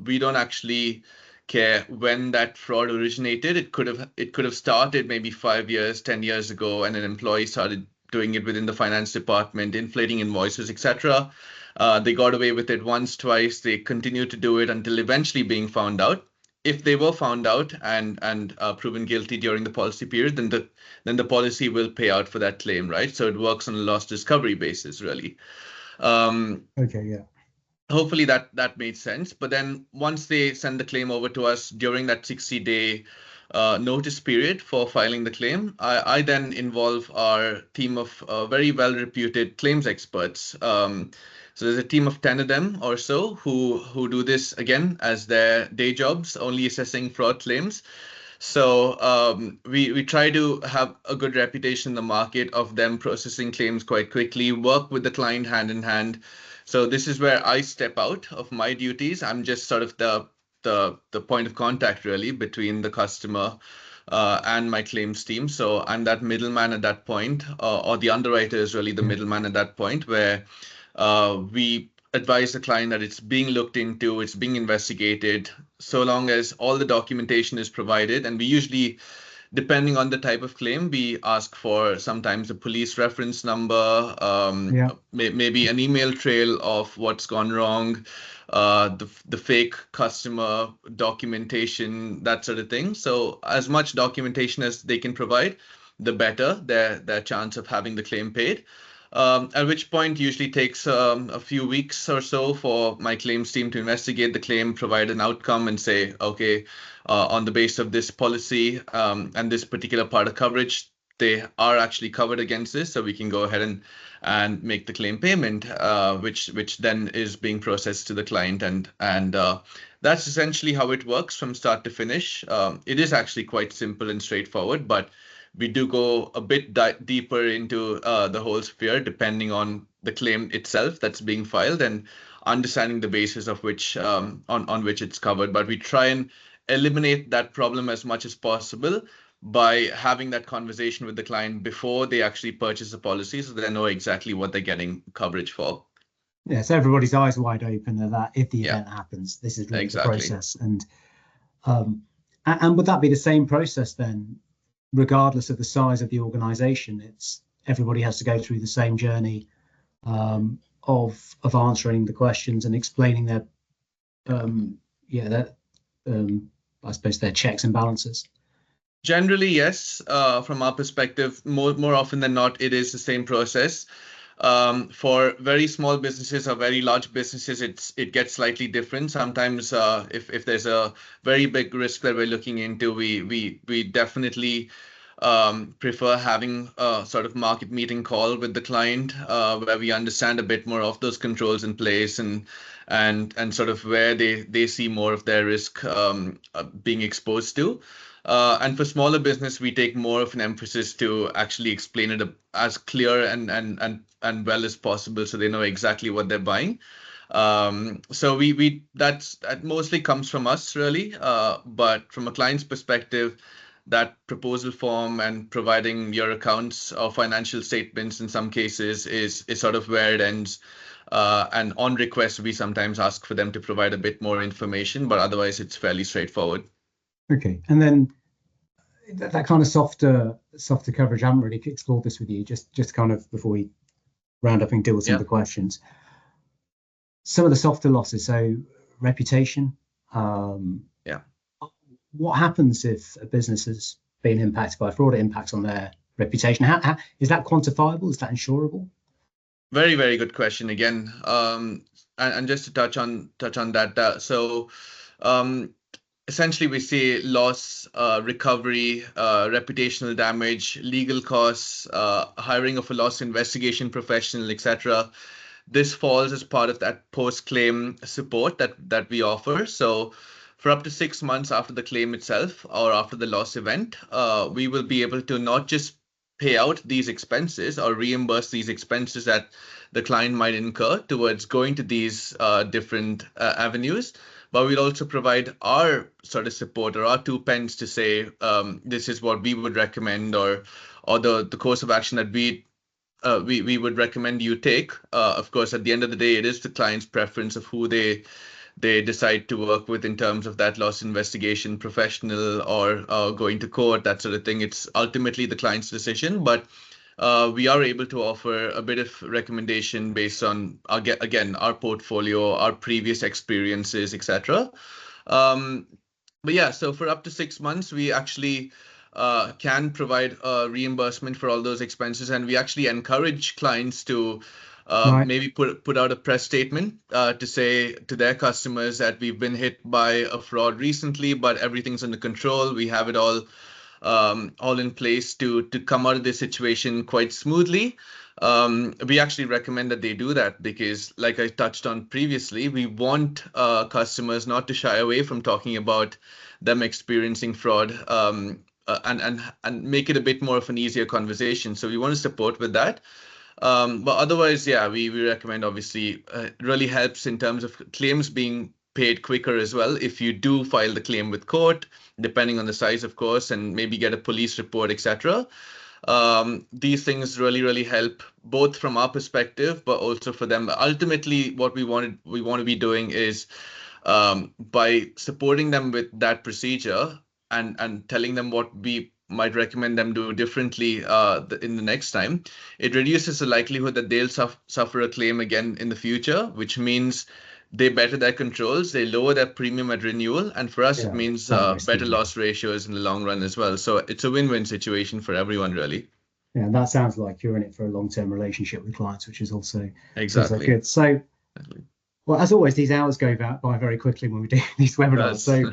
we don't actually care when that fraud originated. It could have started maybe 5 years, 10 years ago, and an employee started doing it within the finance department, inflating invoices, etc. They got away with it once, twice. They continued to do it until eventually being found out. If they were found out and proven guilty during the policy period, then the policy will pay out for that claim, right? So it works on a loss discovery basis, really. Okay, yeah. Hopefully that made sense. But then once they send the claim over to us during that 60-day notice period for filing the claim, I then involve our team of very well-reputed claims experts. So there's a team of 10 of them or so who do this again as their day jobs, only assessing fraud claims. So we try to have a good reputation in the market of them processing claims quite quickly, work with the client hand in hand. So this is where I step out of my duties. I'm just sort of the point of contact, really, between the customer and my claims team. So I'm that middleman at that point, or the underwriter is really the middleman at that point, where we advise the client that it's being looked into, it's being investigated, so long as all the documentation is provided. And we usually, depending on the type of claim, we ask for sometimes a police reference number, maybe an email trail of what's gone wrong, the fake customer documentation, that sort of thing. So as much documentation as they can provide, the better their chance of having the claim paid. At which point usually takes a few weeks or so for my claims team to investigate the claim, provide an outcome, and say, okay, on the basis of this policy and this particular part of coverage, they are actually covered against this, so we can go ahead and make the claim payment, which then is being processed to the client, and that's essentially how it works from start to finish. It is actually quite simple and straightforward, but we do go a bit deeper into the whole sphere, depending on the claim itself that's being filed and understanding the basis of which on which it's covered. But we try and eliminate that problem as much as possible by having that conversation with the client before they actually purchase a policy, so they know exactly what they're getting coverage for. Yeah, so everybody's eyes wide open at that. If the event happens, this is really the process. And would that be the same process then, regardless of the size of the organization? It's everybody has to go through the same journey of answering the questions and explaining their I suppose their checks and balances. Generally, yes. From our perspective, more often than not, it is the same process. For very small businesses or very large businesses, it gets slightly different. Sometimes, if there's a very big risk that we're looking into, we definitely prefer having a sort of market meeting call with the client, where we understand a bit more of those controls in place and sort of where they see more of their risk being exposed to. And for smaller business, we take more of an emphasis to actually explain it as clear and well as possible, so they know exactly what they're buying. So that mostly comes from us, really. But from a client's perspective, that proposal form and providing your accounts or financial statements in some cases is sort of where it ends. And on request, we sometimes ask for them to provide a bit more information, but otherwise it's fairly straightforward. Okay, and then that kind of softer coverage. I haven't really explored this with you. Just kind of before we round up and deal with some of the questions. Some of the softer losses, so reputation. What happens if a business has been impacted by fraud? It impacts on their reputation. How is that quantifiable? Is that insurable? Very, very good question again. And just to touch on that. Essentially, we see loss, recovery, reputational damage, legal costs, hiring of a loss investigation professional, etc. This falls as part of that post-claim support that we offer. So for up to 6 months after the claim itself or after the loss event, we will be able to not just pay out these expenses or reimburse these expenses that the client might incur towards going to these different avenues, but we'll also provide our sort of support or our 2 pence to say, this is what we would recommend, or the course of action that we would recommend you take. Of course, at the end of the day, it is the client's preference of who they decide to work with in terms of that loss investigation professional or going to court, that sort of thing. It's ultimately the client's decision, but we are able to offer a bit of recommendation based on, again, our portfolio, our previous experiences, etc. But yeah, so for up to 6 months, we actually can provide reimbursement for all those expenses, and we actually encourage clients to maybe put out a press statement to say to their customers that we've been hit by a fraud recently, but everything's under control. We have it all in place to come out of this situation quite smoothly. We actually recommend that they do that because, like I touched on previously, we want customers not to shy away from talking about them experiencing fraud, and make it a bit more of an easier conversation. So we want to support with that. But otherwise, yeah, we recommend, obviously, it really helps in terms of claims being paid quicker as well. If you do file the claim with court, depending on the size, of course, and maybe get a police report, etc. These things really help, both from our perspective, but also for them. Ultimately, what we want to be doing is, by supporting them with that procedure and telling them what we might recommend them do differently in the next time, it reduces the likelihood that they'll suffer a claim again in the future, which means they better their controls, they lower their premium at renewal, and for us, it means better loss ratios in the long run as well. So it's a win-win situation for everyone, really. Yeah, and that sounds like you're in it for a long-term relationship with clients, which is also exactly good. So, well, as always, these hours go by very quickly when we do these webinars. So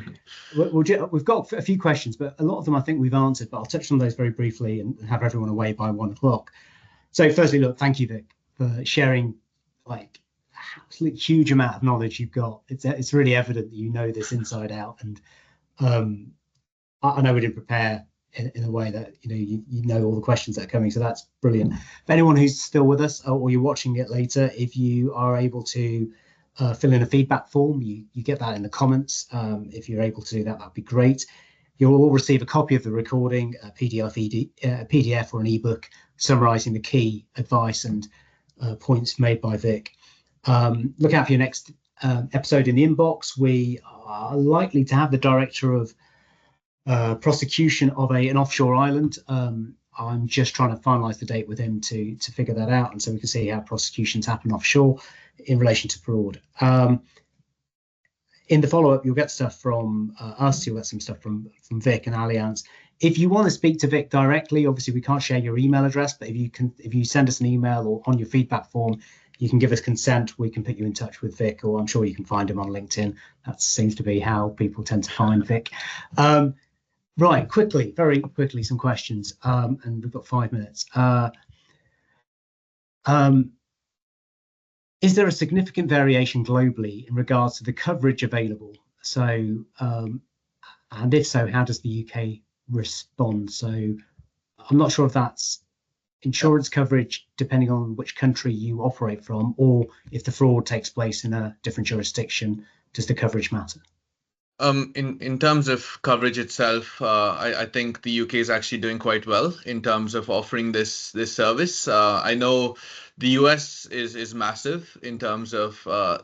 we've got a few questions, but a lot of them I think we've answered, but I'll touch on those very briefly and have everyone away by 1 o'clock. So firstly, look, thank you, Vic, for sharing like absolute huge amount of knowledge you've got. It's really evident that you know this inside out, and I know we didn't prepare in a way that you know all the questions that are coming, so that's brilliant. For anyone who's still with us or you're watching it later, if you are able to fill in a feedback form, you get that in the comments. If you're able to do that, that'd be great. You'll all receive a copy of the recording, a PDF or an ebook summarizing the key advice and points made by Vic. Look out for your next episode in the inbox. We are likely to have the director of prosecution of an offshore island. I'm just trying to finalize the date with him to figure that out, and so we can see how prosecutions happen offshore in relation to fraud. In the follow-up, you'll get stuff from us. You'll get some stuff from Vic and Allianz. If you want to speak to Vic directly, obviously we can't share your email address, but if you send us an email or on your feedback form, you can give us consent. We can put you in touch with Vic, or I'm sure you can find him on LinkedIn. That seems to be how people tend to find Vic. Right, quickly, very quickly, some questions, and we've got 5 minutes. Is there a significant variation globally in regards to the coverage available? So, and if so, how does the UK respond? So, I'm not sure if that's insurance coverage depending on which country you operate from, or if the fraud takes place in a different jurisdiction, does the coverage matter? In terms of coverage itself, I think the UK is actually doing quite well in terms of offering this service. I know the US is massive in terms of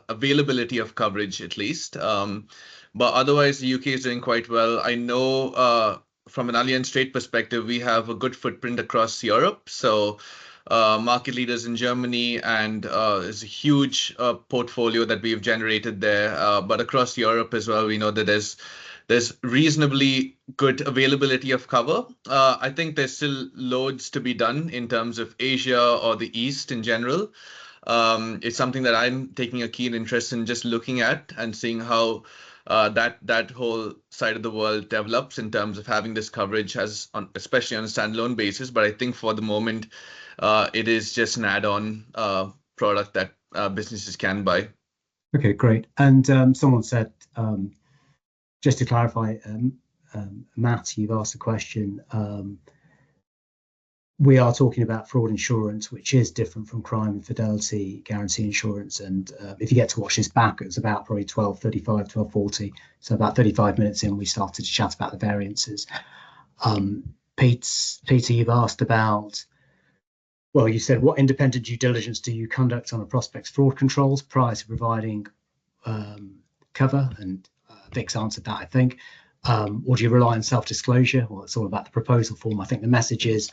availability of coverage, at least. But otherwise, the UK is doing quite well. I know from an Allianz Trade perspective, we have a good footprint across Europe. So market leaders in Germany, and there's a huge portfolio that we've generated there. But across Europe as well, we know that there's reasonably good availability of cover. I think there's still loads to be done in terms of Asia or the East in general. It's something that I'm taking a keen interest in just looking at and seeing how that whole side of the world develops in terms of having this coverage, especially on a standalone basis. But I think for the moment, it is just an add-on product that businesses can buy. Okay, great. And someone said, just to clarify, Matt, you've asked a question. We are talking about fraud insurance, which is different from crime and fidelity guarantee insurance. And if you get to watch this back, it's about probably 12:35, 12:40. So about 35 minutes in, we started to chat about the variances. Peter, you've asked about, well, you said, what independent due diligence do you conduct on a prospect's fraud controls prior to providing cover? And Vic's answered that, I think. Or do you rely on self-disclosure? Well, it's all about the proposal form. I think the message is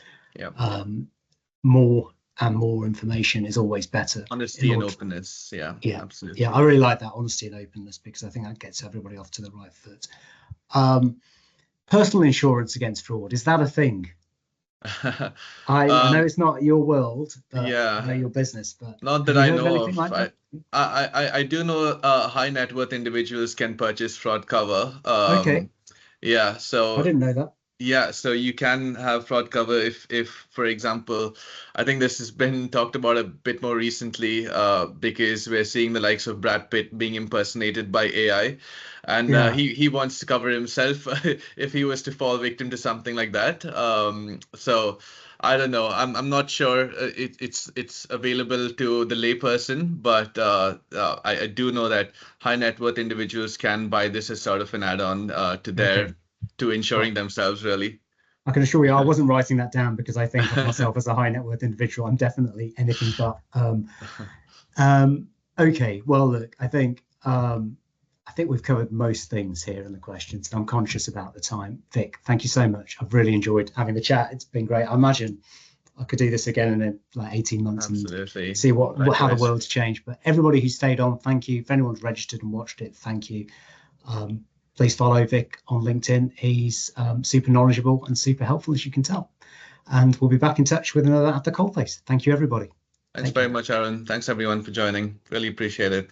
more and more information is always better. Honesty and openness. Yeah, absolutely. Yeah, I really like that, honesty and openness, because I think that gets everybody off to the right foot. Personal insurance against fraud, is that a thing? I know it's not your world, but I know your business. But not that I know of. Like I do know high net worth individuals can purchase fraud cover. Okay. Yeah, so I didn't know that. Yeah, so you can have fraud cover if, for example, I think this has been talked about a bit more recently because we're seeing the likes of Brad Pitt being impersonated by AI, and he wants to cover himself if he was to fall victim to something like that. So I don't know. I'm not sure it's available to the layperson, but I do know that high net worth individuals can buy this as sort of an add-on to their to insuring themselves, really. I can assure you, I wasn't writing that down because I think of myself as a high net worth individual. I'm definitely anything but. Okay, well, look, I think we've covered most things here in the questions. I'm conscious about the time. Vic, thank you so much. I've really enjoyed having the chat. It's been great. I imagine I could do this again in like 18 months and see how the world's changed. But everybody who stayed on, thank you. If anyone's registered and watched it, thank you. Please follow Vic on LinkedIn. He's super knowledgeable and super helpful, as you can tell. And we'll be back in touch with another At the Coalface. Thank you, everybody. Thanks very much, Arun. Thanks, everyone, for joining. Really appreciate it.